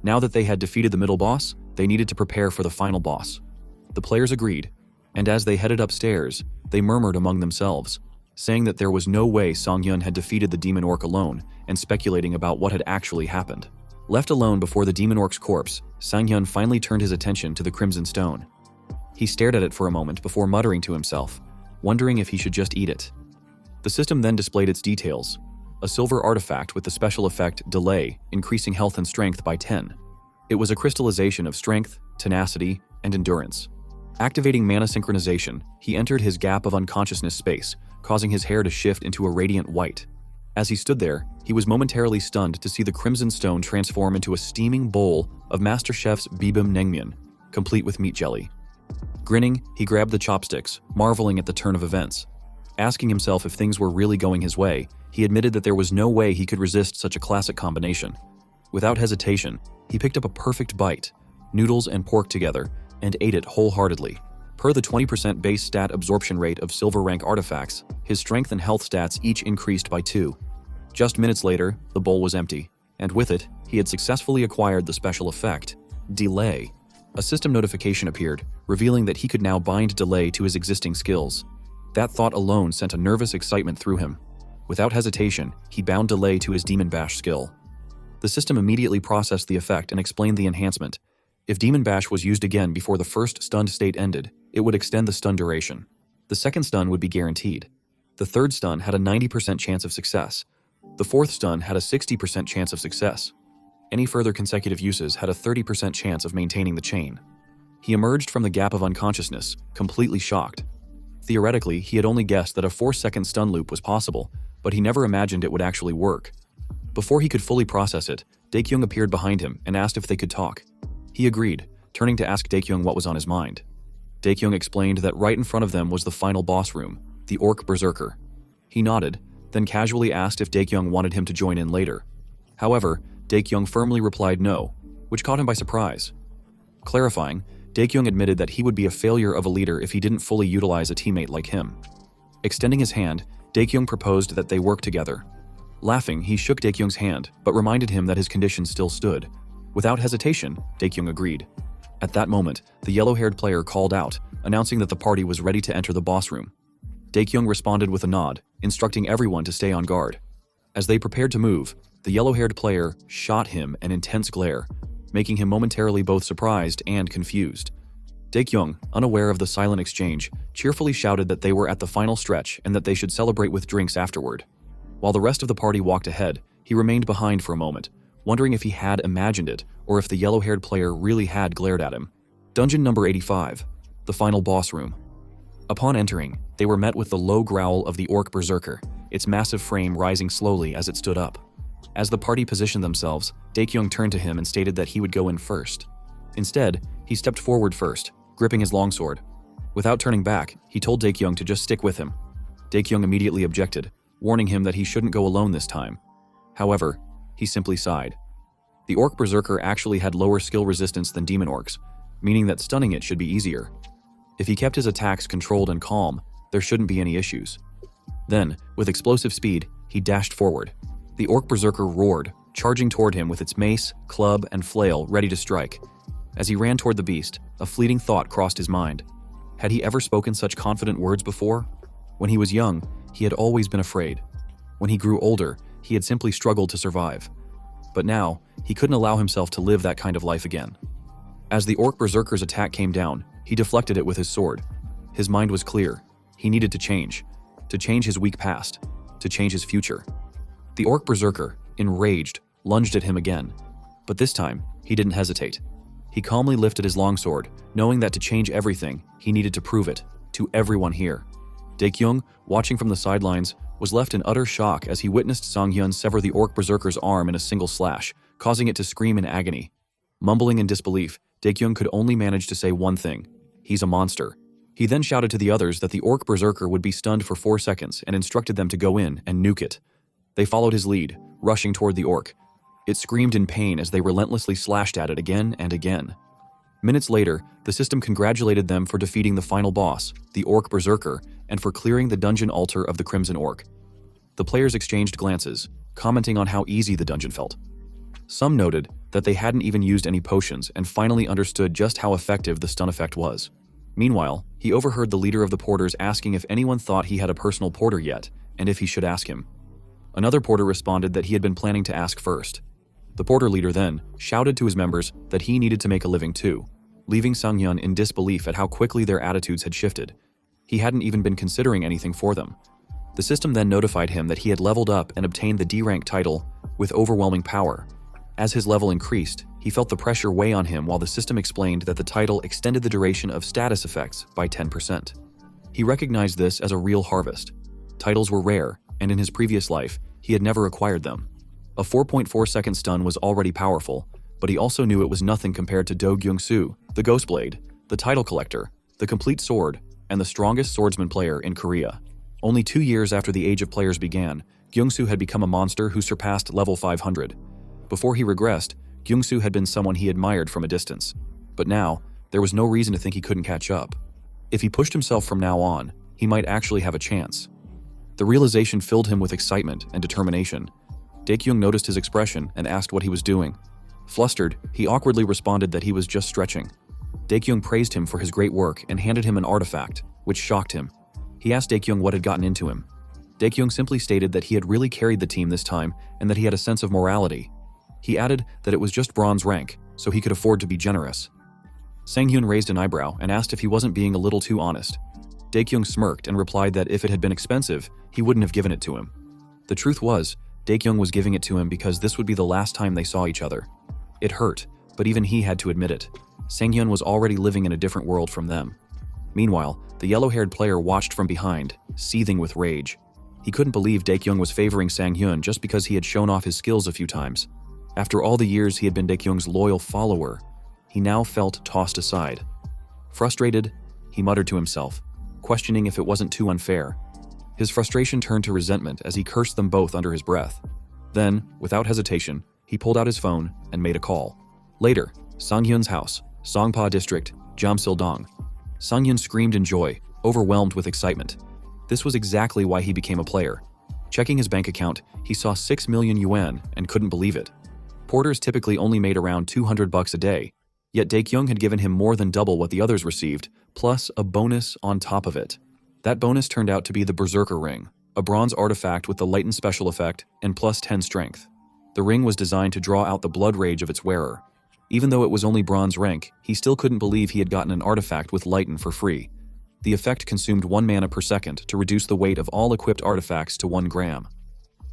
Speaker 1: Now that they had defeated the middle boss, they needed to prepare for the final boss. The players agreed, and as they headed upstairs, they murmured among themselves, saying that there was no way Sang-hyun had defeated the Demon Orc alone and speculating about what had actually happened. Left alone before the Demon Orc's corpse, Sang-hyun finally turned his attention to the Crimson Stone. He stared at it for a moment before muttering to himself, wondering if he should just eat it. The system then displayed its details. A silver artifact with the special effect Delay, increasing health and strength by 10. It was a crystallization of strength, tenacity, and endurance. Activating mana synchronization, he entered his gap of unconsciousness space, causing his hair to shift into a radiant white. As he stood there, he was momentarily stunned to see the Crimson Stone transform into a steaming bowl of Master Chef's bibim naengmyeon, complete with meat jelly. Grinning, he grabbed the chopsticks, marveling at the turn of events. Asking himself if things were really going his way, he admitted that there was no way he could resist such a classic combination. Without hesitation, he picked up a perfect bite, noodles and pork together, and ate it wholeheartedly. Per the 20% base stat absorption rate of silver rank artifacts, his strength and health stats each increased by 2. Just minutes later, the bowl was empty, and with it, he had successfully acquired the special effect, Delay. A system notification appeared, revealing that he could now bind Delay to his existing skills. That thought alone sent a nervous excitement through him. Without hesitation, he bound Delay to his Demon Bash skill. The system immediately processed the effect and explained the enhancement. If Demon Bash was used again before the first stunned state ended, it would extend the stun duration. The second stun would be guaranteed. The third stun had a 90% chance of success. The fourth stun had a 60% chance of success. Any further consecutive uses had a 30% chance of maintaining the chain. He emerged from the gap of unconsciousness, completely shocked. Theoretically, he had only guessed that a 4-second stun loop was possible, but he never imagined it would actually work. Before he could fully process it, Daekyung appeared behind him and asked if they could talk. He agreed, turning to ask Daekyung what was on his mind. Daekyung explained that right in front of them was the final boss room, the Orc Berserker. He nodded, then casually asked if Daekyung wanted him to join in later. However, Daekyung firmly replied no, which caught him by surprise. Clarifying, Daekyung admitted that he would be a failure of a leader if he didn't fully utilize a teammate like him. Extending his hand, Daekyung proposed that they work together. Laughing, he shook Daekyung's hand, but reminded him that his conditions still stood. Without hesitation, Daekyung agreed. At that moment, the yellow-haired player called out, announcing that the party was ready to enter the boss room. Daekyung responded with a nod, instructing everyone to stay on guard. As they prepared to move, the yellow-haired player shot him an intense glare, making him momentarily both surprised and confused. Daekyung, unaware of the silent exchange, cheerfully shouted that they were at the final stretch and that they should celebrate with drinks afterward. While the rest of the party walked ahead, he remained behind for a moment, wondering if he had imagined it or if the yellow-haired player really had glared at him. Dungeon number 85, the final boss room. Upon entering, they were met with the low growl of the Orc Berserker, its massive frame rising slowly as it stood up. As the party positioned themselves, Daekyung turned to him and stated that he would go in first. Instead, he stepped forward first, gripping his longsword. Without turning back, he told Daekyung to just stick with him. Daekyung immediately objected, warning him that he shouldn't go alone this time. However, he simply sighed. The Orc Berserker actually had lower skill resistance than Demon Orcs, meaning that stunning it should be easier. If he kept his attacks controlled and calm, there shouldn't be any issues. Then, with explosive speed, he dashed forward. The orc berserker roared, charging toward him with its mace, club, and flail ready to strike. As he ran toward the beast, a fleeting thought crossed his mind. Had he ever spoken such confident words before? When he was young, he had always been afraid. When he grew older, he had simply struggled to survive. But now, he couldn't allow himself to live that kind of life again. As the orc berserker's attack came down, he deflected it with his sword. His mind was clear. He needed to change his weak past, to change his future. The orc berserker, enraged, lunged at him again. But this time, he didn't hesitate. He calmly lifted his longsword, knowing that to change everything, he needed to prove it, to everyone here. Daekyung, watching from the sidelines, was left in utter shock as he witnessed Sanghyun sever the orc berserker's arm in a single slash, causing it to scream in agony. Mumbling in disbelief, Daekyung could only manage to say one thing: he's a monster. He then shouted to the others that the orc berserker would be stunned for 4 seconds and instructed them to go in and nuke it. They followed his lead, rushing toward the orc. It screamed in pain as they relentlessly slashed at it again and again. Minutes later, the system congratulated them for defeating the final boss, the orc berserker, and for clearing the dungeon altar of the Crimson Orc. The players exchanged glances, commenting on how easy the dungeon felt. Some noted that they hadn't even used any potions and finally understood just how effective the stun effect was. Meanwhile, he overheard the leader of the porters asking if anyone thought he had a personal porter yet, and if he should ask him. Another porter responded that he had been planning to ask first. The porter leader then shouted to his members that he needed to make a living too, leaving Sanghyun in disbelief at how quickly their attitudes had shifted. He hadn't even been considering anything for them. The system then notified him that he had leveled up and obtained the D-rank title with overwhelming power. As his level increased, he felt the pressure weigh on him while the system explained that the title extended the duration of status effects by 10%. He recognized this as a real harvest. Titles were rare, and in his previous life, he had never acquired them. A 4.4-second stun was already powerful, but he also knew it was nothing compared to Do Gyung-soo, the Ghost Blade, the title collector, the complete sword, and the strongest swordsman player in Korea. Only 2 years after the Age of Players began, Gyung-soo had become a monster who surpassed level 500. Before he regressed, Gyung-soo had been someone he admired from a distance. But now, there was no reason to think he couldn't catch up. If he pushed himself from now on, he might actually have a chance. The realization filled him with excitement and determination. Daekyung noticed his expression and asked what he was doing. Flustered, he awkwardly responded that he was just stretching. Daekyung praised him for his great work and handed him an artifact, which shocked him. He asked Daekyung what had gotten into him. Daekyung simply stated that he had really carried the team this time and that he had a sense of morality. He added that it was just bronze rank, so he could afford to be generous. Sanghyun raised an eyebrow and asked if he wasn't being a little too honest. Daekyung smirked and replied that if it had been expensive, he wouldn't have given it to him. The truth was, Daekyung was giving it to him because this would be the last time they saw each other. It hurt, but even he had to admit it. Sanghyun was already living in a different world from them. Meanwhile, the yellow-haired player watched from behind, seething with rage. He couldn't believe Daekyung was favoring Sanghyun just because he had shown off his skills a few times. After all the years he had been Daekyung's loyal follower, he now felt tossed aside. Frustrated, he muttered to himself, questioning if it wasn't too unfair. His frustration turned to resentment as he cursed them both under his breath. Then, without hesitation, he pulled out his phone and made a call. Later, Sanghyun's house, Songpa District, Jamsil-dong. Sanghyun screamed in joy, overwhelmed with excitement. This was exactly why he became a player. Checking his bank account, he saw 6 million yuan and couldn't believe it. Porters typically only made around $200 a day, yet Daekyung had given him more than double what the others received, plus a bonus on top of it. That bonus turned out to be the Berserker Ring, a bronze artifact with the lightened special effect and plus 10 strength. The ring was designed to draw out the blood rage of its wearer. Even though it was only bronze rank, he still couldn't believe he had gotten an artifact with lighten for free. The effect consumed 1 mana per second to reduce the weight of all equipped artifacts to 1 gram.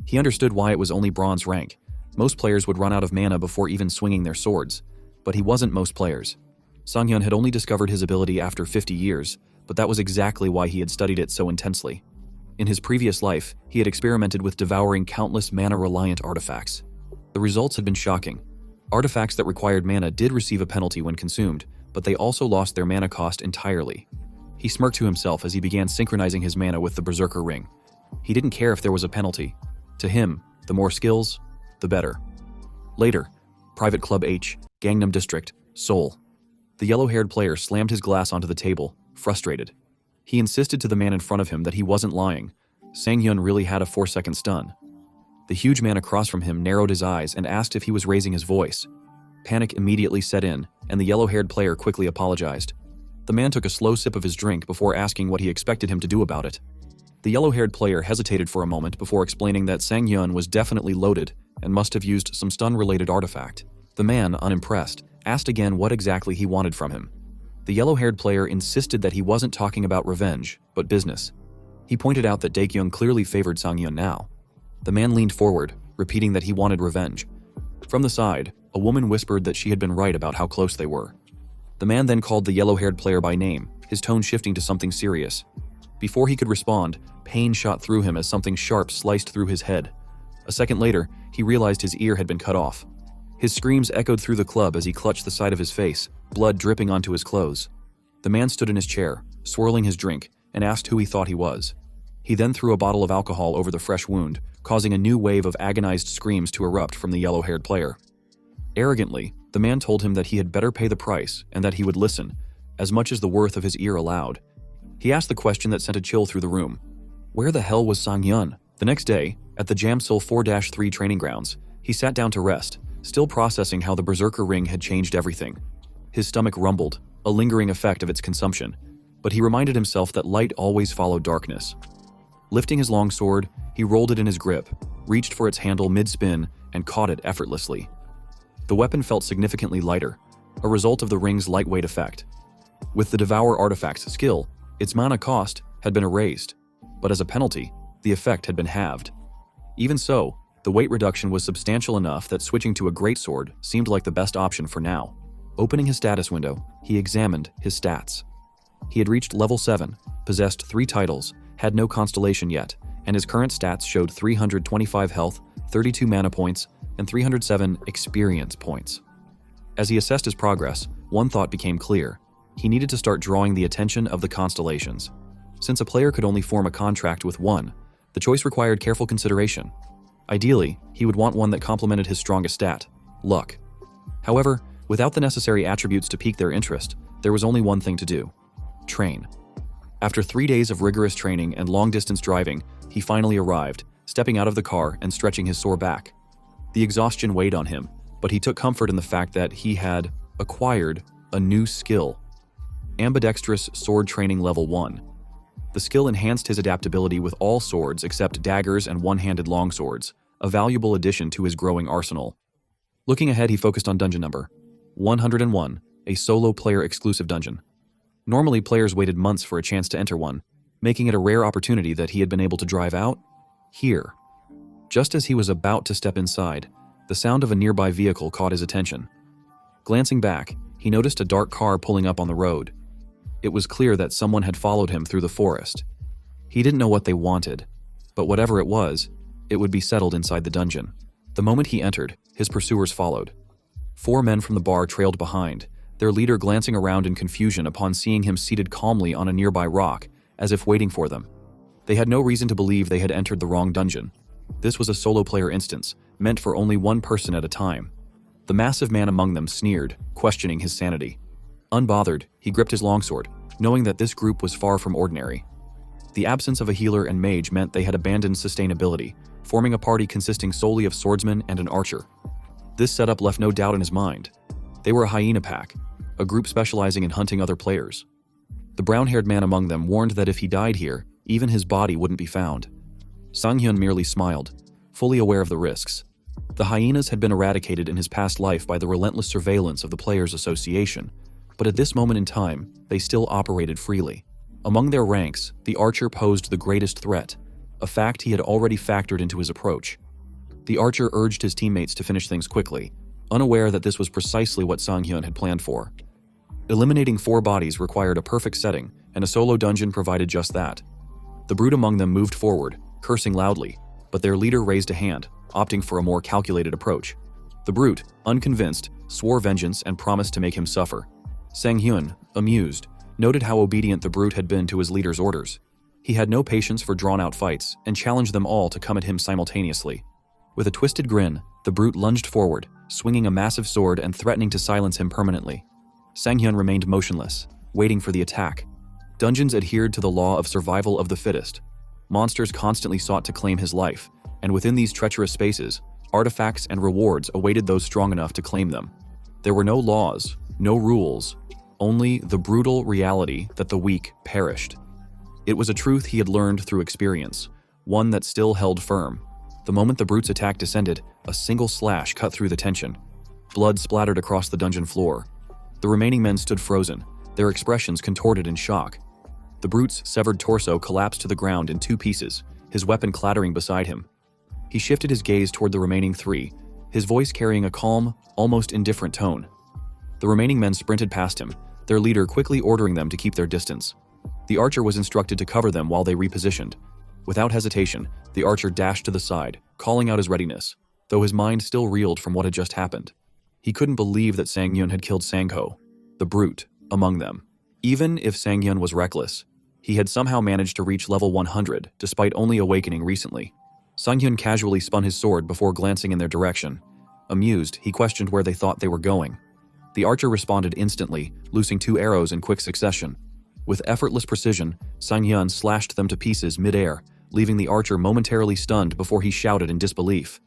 Speaker 1: He understood why it was only bronze rank. Most players would run out of mana before even swinging their swords, but he wasn't most players. Sanghyun had only discovered his ability after 50 years, but that was exactly why he had studied it so intensely. In his previous life, he had experimented with devouring countless mana-reliant artifacts. The results had been shocking. Artifacts that required mana did receive a penalty when consumed, but they also lost their mana cost entirely. He smirked to himself as he began synchronizing his mana with the Berserker Ring. He didn't care if there was a penalty. To him, the more skills, the better. Later, Private Club H, Gangnam District, Seoul. The yellow-haired player slammed his glass onto the table, frustrated. He insisted to the man in front of him that he wasn't lying. Sang-hyun really had a 4-second stun. The huge man across from him narrowed his eyes and asked if he was raising his voice. Panic immediately set in, and the yellow-haired player quickly apologized. The man took a slow sip of his drink before asking what he expected him to do about it. The yellow-haired player hesitated for a moment before explaining that Sang-hyun was definitely loaded and must have used some stun-related artifact. The man, unimpressed, asked again what exactly he wanted from him. The yellow-haired player insisted that he wasn't talking about revenge, but business. He pointed out that Daekyung clearly favored Sang-hyun now. The man leaned forward, repeating that he wanted revenge. From the side, a woman whispered that she had been right about how close they were. The man then called the yellow-haired player by name, his tone shifting to something serious. Before he could respond, pain shot through him as something sharp sliced through his head. A second later, he realized his ear had been cut off. His screams echoed through the club as he clutched the side of his face, blood dripping onto his clothes. The man stood in his chair, swirling his drink, and asked who he thought he was. He then threw a bottle of alcohol over the fresh wound, causing a new wave of agonized screams to erupt from the yellow-haired player. Arrogantly, the man told him that he had better pay the price and that he would listen, as much as the worth of his ear allowed. He asked the question that sent a chill through the room. Where the hell was Sang-hyun? The next day, at the Jamsil 4-3 training grounds, he sat down to rest, still processing how the Berserker ring had changed everything. His stomach rumbled, a lingering effect of its consumption, but he reminded himself that light always followed darkness. Lifting his long sword, he rolled it in his grip, reached for its handle mid-spin, and caught it effortlessly. The weapon felt significantly lighter, a result of the ring's lightweight effect. With the Devour artifact's skill, its mana cost had been erased, but as a penalty, the effect had been halved. Even so, the weight reduction was substantial enough that switching to a greatsword seemed like the best option for now. Opening his status window, he examined his stats. He had reached level 7, possessed 3 titles, had no constellation yet, and his current stats showed 325 health, 32 mana points, and 307 experience points. As he assessed his progress, one thought became clear. He needed to start drawing the attention of the constellations. Since a player could only form a contract with one, the choice required careful consideration. Ideally, he would want one that complemented his strongest stat, luck. However, without the necessary attributes to pique their interest, there was only one thing to do: train. After 3 days of rigorous training and long-distance driving, he finally arrived, stepping out of the car and stretching his sore back. The exhaustion weighed on him, but he took comfort in the fact that he had acquired a new skill: Ambidextrous Sword Training Level 1. The skill enhanced his adaptability with all swords except daggers and one-handed longswords, a valuable addition to his growing arsenal. Looking ahead, he focused on dungeon number 101, a solo player exclusive dungeon. Normally, players waited months for a chance to enter one, making it a rare opportunity that he had been able to drive out here. Just as he was about to step inside, the sound of a nearby vehicle caught his attention. Glancing back, he noticed a dark car pulling up on the road. It was clear that someone had followed him through the forest. He didn't know what they wanted, but whatever it was, it would be settled inside the dungeon. The moment he entered, his pursuers followed. 4 men from the bar trailed behind, their leader glancing around in confusion upon seeing him seated calmly on a nearby rock, as if waiting for them. They had no reason to believe they had entered the wrong dungeon. This was a solo player instance, meant for only one person at a time. The massive man among them sneered, questioning his sanity. Unbothered, he gripped his longsword, knowing that this group was far from ordinary. The absence of a healer and mage meant they had abandoned sustainability, forming a party consisting solely of swordsmen and an archer. This setup left no doubt in his mind. They were a hyena pack, a group specializing in hunting other players. The brown-haired man among them warned that if he died here, even his body wouldn't be found. Sang-hyun merely smiled, fully aware of the risks. The hyenas had been eradicated in his past life by the relentless surveillance of the Players' Association, but at this moment in time, they still operated freely. Among their ranks, the archer posed the greatest threat, a fact he had already factored into his approach. The archer urged his teammates to finish things quickly, unaware that this was precisely what Sang-hyun had planned for. Eliminating 4 bodies required a perfect setting, and a solo dungeon provided just that. The brute among them moved forward, cursing loudly, but their leader raised a hand, opting for a more calculated approach. The brute, unconvinced, swore vengeance and promised to make him suffer. Sang-hyun, amused, noted how obedient the brute had been to his leader's orders. He had no patience for drawn-out fights and challenged them all to come at him simultaneously. With a twisted grin, the brute lunged forward, swinging a massive sword and threatening to silence him permanently. Sang-hyun remained motionless, waiting for the attack. Dungeons adhered to the law of survival of the fittest. Monsters constantly sought to claim his life, and within these treacherous spaces, artifacts and rewards awaited those strong enough to claim them. There were no laws, no rules, only the brutal reality that the weak perished. It was a truth he had learned through experience, one that still held firm. The moment the brute's attack descended, a single slash cut through the tension. Blood splattered across the dungeon floor. The remaining men stood frozen, their expressions contorted in shock. The brute's severed torso collapsed to the ground in 2 pieces, his weapon clattering beside him. He shifted his gaze toward the remaining 3, his voice carrying a calm, almost indifferent tone. The remaining men sprinted past him, their leader quickly ordering them to keep their distance. The archer was instructed to cover them while they repositioned. Without hesitation, the archer dashed to the side, calling out his readiness, though his mind still reeled from what had just happened. He couldn't believe that Sang-hyun had killed Sang-ho, the brute, among them. Even if Sang-hyun was reckless, he had somehow managed to reach level 100 despite only awakening recently. Sang-hyun casually spun his sword before glancing in their direction. Amused, he questioned where they thought they were going. The archer responded instantly, loosing 2 arrows in quick succession. With effortless precision, Sang-hyun slashed them to pieces mid-air, leaving the archer momentarily stunned before he shouted in disbelief.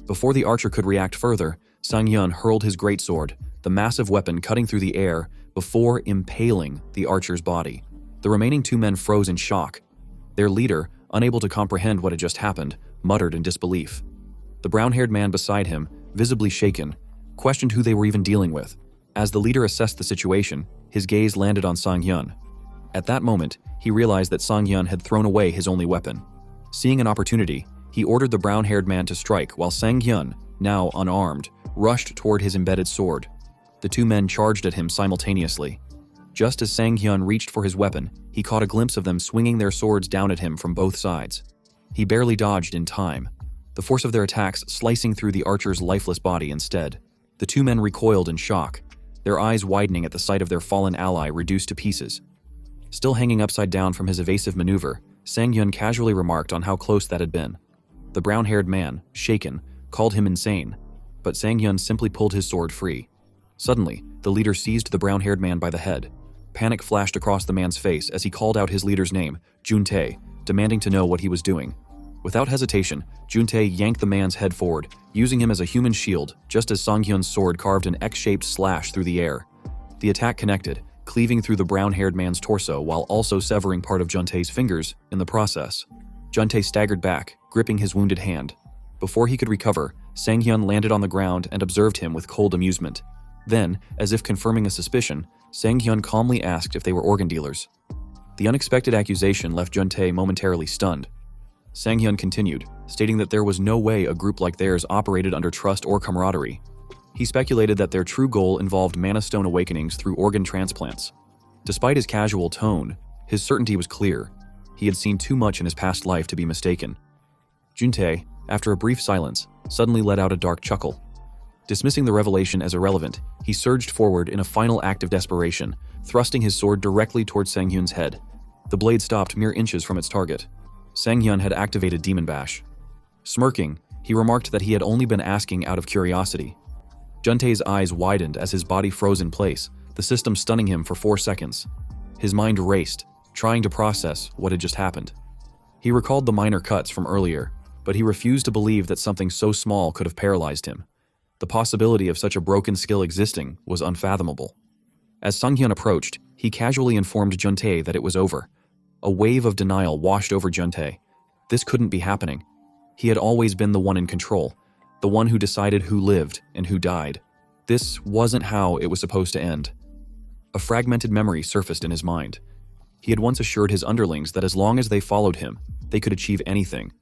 Speaker 1: Before the archer could react further, Sang-hyun hurled his greatsword, the massive weapon cutting through the air before impaling the archer's body. The remaining 2 men froze in shock. Their leader, unable to comprehend what had just happened, muttered in disbelief. The brown-haired man beside him, visibly shaken, questioned who they were even dealing with. As the leader assessed the situation, his gaze landed on Sang-hyun. At that moment, he realized that Sang-hyun had thrown away his only weapon. Seeing an opportunity, he ordered the brown-haired man to strike while Sang-hyun, now unarmed, rushed toward his embedded sword. The 2 men charged at him simultaneously. Just as Sang-hyun reached for his weapon, he caught a glimpse of them swinging their swords down at him from both sides. He barely dodged in time, the force of their attacks slicing through the archer's lifeless body instead. The 2 men recoiled in shock, their eyes widening at the sight of their fallen ally reduced to pieces. Still hanging upside down from his evasive maneuver, Sang-hyun casually remarked on how close that had been. The brown-haired man, shaken, called him insane, but Sang-hyun simply pulled his sword free. Suddenly, the leader seized the brown-haired man by the head. Panic flashed across the man's face as he called out his leader's name, Juntae, demanding to know what he was doing. Without hesitation, Juntae yanked the man's head forward, using him as a human shield, just as Sang-hyun's sword carved an X-shaped slash through the air. The attack connected, cleaving through the brown-haired man's torso while also severing part of Juntae's fingers in the process. Juntae staggered back, gripping his wounded hand. Before he could recover, Sang-hyun landed on the ground and observed him with cold amusement. Then, as if confirming a suspicion, Sang-hyun calmly asked if they were organ dealers. The unexpected accusation left Juntae momentarily stunned. Sang-hyun continued, stating that there was no way a group like theirs operated under trust or camaraderie. He speculated that their true goal involved mana stone awakenings through organ transplants. Despite his casual tone, his certainty was clear. He had seen too much in his past life to be mistaken. Juntae, after a brief silence, suddenly let out a dark chuckle. Dismissing the revelation as irrelevant, he surged forward in a final act of desperation, thrusting his sword directly towards Sang-hyun's head. The blade stopped mere inches from its target. Sang-hyun had activated Demon Bash. Smirking, he remarked that he had only been asking out of curiosity. Juntae's eyes widened as his body froze in place, the system stunning him for 4 seconds. His mind raced, trying to process what had just happened. He recalled the minor cuts from earlier, but he refused to believe that something so small could have paralyzed him. The possibility of such a broken skill existing was unfathomable. As Sang-hyun approached, he casually informed Juntae that it was over. A wave of denial washed over Juntae. This couldn't be happening. He had always been the one in control, the one who decided who lived and who died. This wasn't how it was supposed to end. A fragmented memory surfaced in his mind. He had once assured his underlings that as long as they followed him, they could achieve anything.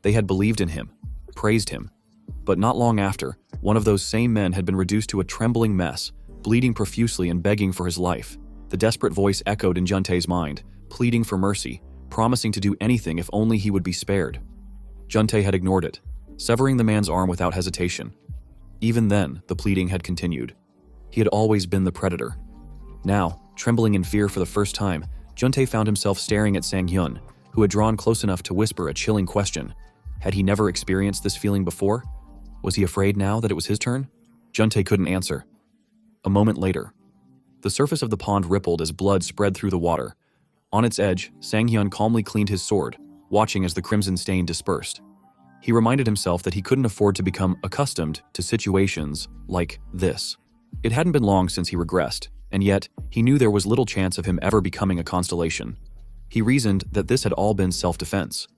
Speaker 1: They had believed in him, praised him. But not long after, one of those same men had been reduced to a trembling mess, bleeding profusely and begging for his life. The desperate voice echoed in Juntae's mind, pleading for mercy, promising to do anything if only he would be spared. Juntae had ignored it, severing the man's arm without hesitation. Even then, the pleading had continued. He had always been the predator. Now, trembling in fear for the first time, Juntae found himself staring at Sang-hyun, who had drawn close enough to whisper a chilling question. Had he never experienced this feeling before? Was he afraid now that it was his turn? Juntae couldn't answer. A moment later, the surface of the pond rippled as blood spread through the water. On its edge, Sang-hyun calmly cleaned his sword. watching as the crimson stain dispersed. He reminded himself that he couldn't afford to become accustomed to situations like this. It hadn't been long since he regressed, and yet he knew there was little chance of him ever becoming a constellation. He reasoned that this had all been self-defense.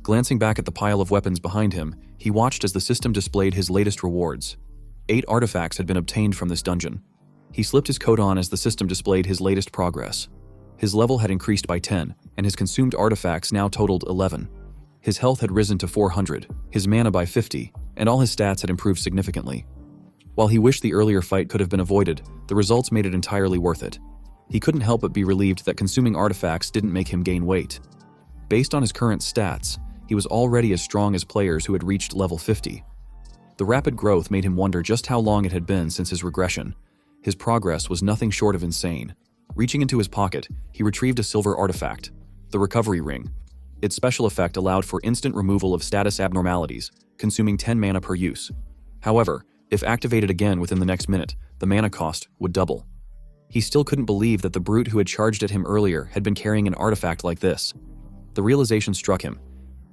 Speaker 1: Glancing back at the pile of weapons behind him, he watched as the system displayed his latest rewards. 8 artifacts had been obtained from this dungeon. He slipped his coat on as the system displayed his latest progress. His level had increased by 10, and his consumed artifacts now totaled 11. His health had risen to 400, his mana by 50, and all his stats had improved significantly. While he wished the earlier fight could have been avoided, the results made it entirely worth it. He couldn't help but be relieved that consuming artifacts didn't make him gain weight. Based on his current stats, he was already as strong as players who had reached level 50. The rapid growth made him wonder just how long it had been since his regression. His progress was nothing short of insane. Reaching into his pocket, he retrieved a silver artifact, the Recovery Ring. Its special effect allowed for instant removal of status abnormalities, consuming 10 mana per use. However, if activated again within the next minute, the mana cost would double. He still couldn't believe that the brute who had charged at him earlier had been carrying an artifact like this. The realization struck him.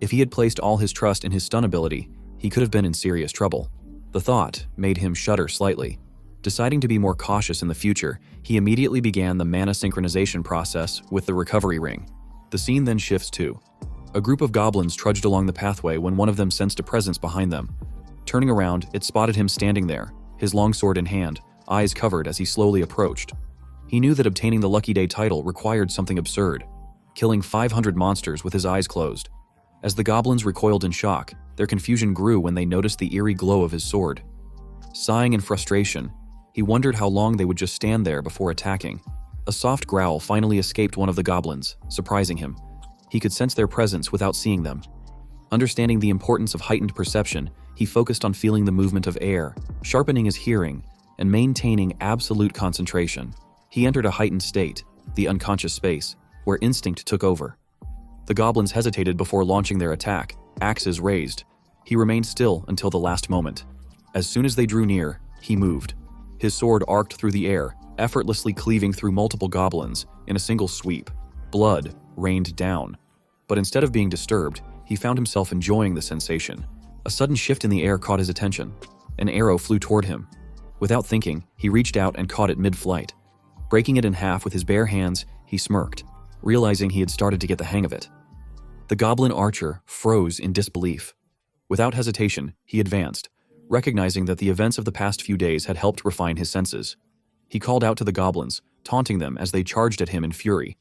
Speaker 1: If he had placed all his trust in his stun ability, he could have been in serious trouble. The thought made him shudder slightly. Deciding to be more cautious in the future, he immediately began the mana synchronization process with the Recovery Ring. The scene then shifts to a group of goblins trudged along the pathway when one of them sensed a presence behind them. Turning around, it spotted him standing there, his longsword in hand, eyes covered as he slowly approached. He knew that obtaining the Lucky Day title required something absurd, killing 500 monsters with his eyes closed. As the goblins recoiled in shock, their confusion grew when they noticed the eerie glow of his sword. Sighing in frustration, he wondered how long they would just stand there before attacking. A soft growl finally escaped one of the goblins, surprising him. He could sense their presence without seeing them. Understanding the importance of heightened perception, he focused on feeling the movement of air, sharpening his hearing, and maintaining absolute concentration. He entered a heightened state, the unconscious space, where instinct took over. The goblins hesitated before launching their attack, axes raised. He remained still until the last moment. As soon as they drew near, he moved. His sword arced through the air, effortlessly cleaving through multiple goblins in a single sweep. Blood rained down. But instead of being disturbed, he found himself enjoying the sensation. A sudden shift in the air caught his attention. An arrow flew toward him. Without thinking, he reached out and caught it mid-flight. Breaking it in half with his bare hands, he smirked, realizing he had started to get the hang of it. The goblin archer froze in disbelief. Without hesitation, he advanced, recognizing that the events of the past few days had helped refine his senses. He called out to the goblins, taunting them as they charged at him in fury.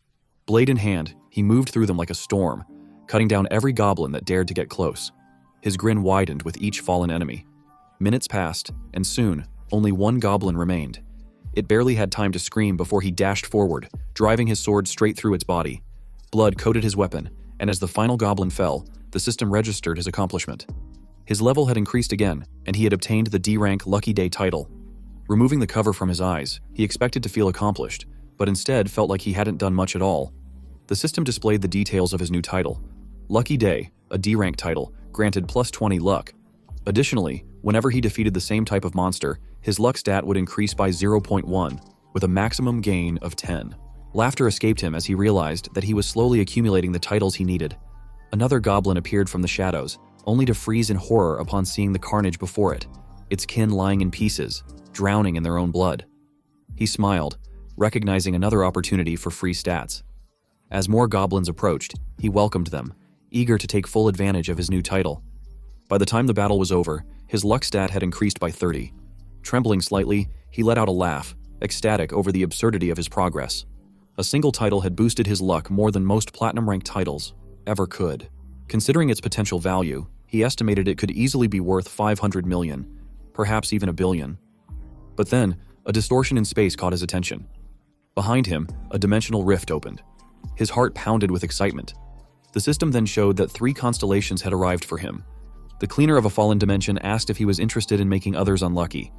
Speaker 1: Blade in hand, he moved through them like a storm, cutting down every goblin that dared to get close. His grin widened with each fallen enemy. Minutes passed, and soon, only one goblin remained. It barely had time to scream before he dashed forward, driving his sword straight through its body. Blood coated his weapon, and as the final goblin fell, the system registered his accomplishment. His level had increased again, and he had obtained the D-rank Lucky Day title. Removing the cover from his eyes, he expected to feel accomplished, but instead felt like he hadn't done much at all. The system displayed the details of his new title. Lucky Day, a D-rank title, granted plus 20 luck. Additionally, whenever he defeated the same type of monster, his luck stat would increase by 0.1, with a maximum gain of 10. Laughter escaped him as he realized that he was slowly accumulating the titles he needed. Another goblin appeared from the shadows, only to freeze in horror upon seeing the carnage before it, its kin lying in pieces, drowning in their own blood. He smiled, recognizing another opportunity for free stats. As more goblins approached, he welcomed them, eager to take full advantage of his new title. By the time the battle was over, his luck stat had increased by 30. Trembling slightly, he let out a laugh, ecstatic over the absurdity of his progress. A single title had boosted his luck more than most platinum-ranked titles ever could. Considering its potential value, he estimated it could easily be worth 500 million, perhaps even a billion. But then, a distortion in space caught his attention. Behind him, a dimensional rift opened. His heart pounded with excitement. The system then showed that 3 constellations had arrived for him. The cleaner of a fallen dimension asked if he was interested in making others unlucky.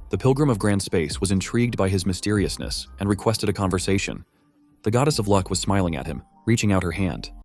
Speaker 1: The pilgrim of grand space was intrigued by his mysteriousness and requested a conversation. The goddess of luck was smiling at him, reaching out her hand.